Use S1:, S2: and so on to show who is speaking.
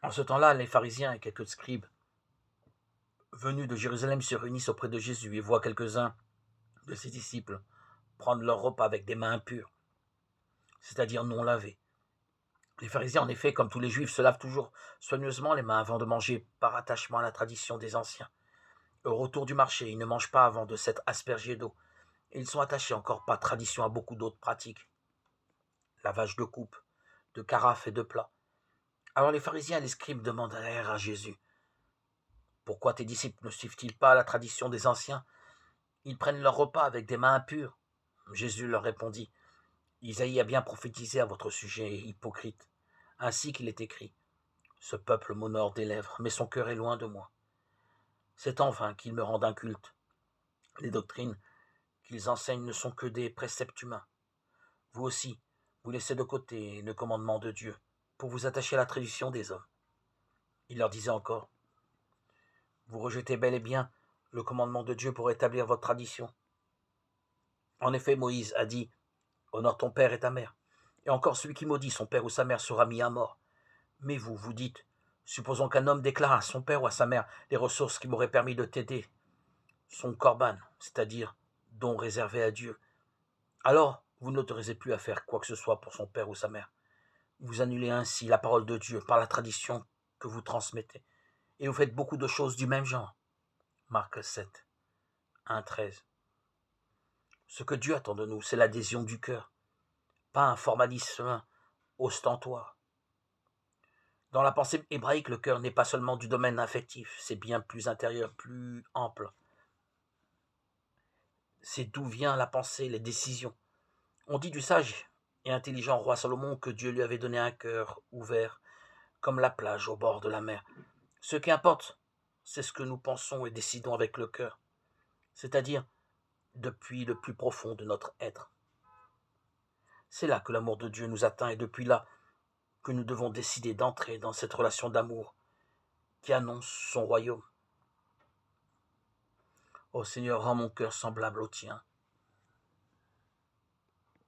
S1: En ce temps-là, les pharisiens et quelques scribes venus de Jérusalem se réunissent auprès de Jésus et voient quelques-uns de ses disciples prendre leur repas avec des mains impures, c'est-à-dire non lavées. Les pharisiens, en effet, comme tous les juifs, se lavent toujours soigneusement les mains avant de manger par attachement à la tradition des anciens. Au retour du marché, ils ne mangent pas avant de s'être aspergés d'eau, et ils sont attachés encore par tradition à beaucoup d'autres pratiques, lavage de coupes, de carafes et de plats. Alors les pharisiens et les scribes demandèrent à Jésus, pourquoi tes disciples ne suivent-ils pas la tradition des anciens? Ils prennent leur repas avec des mains impures. Jésus leur répondit, Isaïe a bien prophétisé à votre sujet, hypocrite, ainsi qu'il est écrit, ce peuple m'honore des lèvres, mais son cœur est loin de moi. C'est en vain qu'ils me rendent inculte. Les doctrines qu'ils enseignent ne sont que des préceptes humains. Vous aussi, vous laissez de côté le commandement de Dieu pour vous attacher à la tradition des hommes. Il leur disait encore, vous rejetez bel et bien le commandement de Dieu pour établir votre tradition. En effet, Moïse a dit, honore ton père et ta mère. Et encore celui qui maudit son père ou sa mère sera mis à mort. Mais vous, vous dites, supposons qu'un homme déclare à son père ou à sa mère les ressources qui m'auraient permis de t'aider, son corban, c'est-à-dire don réservé à Dieu. Alors, vous n'autorisez plus à faire quoi que ce soit pour son père ou sa mère. Vous annulez ainsi la parole de Dieu par la tradition que vous transmettez. Et vous faites beaucoup de choses du même genre. Marc 7, 1, 13. Ce que Dieu attend de nous, c'est l'adhésion du cœur, pas un formalisme ostentoire. Dans la pensée hébraïque, le cœur n'est pas seulement du domaine affectif, c'est bien plus intérieur, plus ample. C'est d'où vient la pensée, les décisions. On dit du sage et intelligent roi Salomon que Dieu lui avait donné un cœur ouvert, comme la plage au bord de la mer. Ce qui importe, c'est ce que nous pensons et décidons avec le cœur, c'est-à-dire depuis le plus profond de notre être. C'est là que l'amour de Dieu nous atteint et depuis là que nous devons décider d'entrer dans cette relation d'amour qui annonce son royaume. Ô Seigneur, rends mon cœur semblable au tien.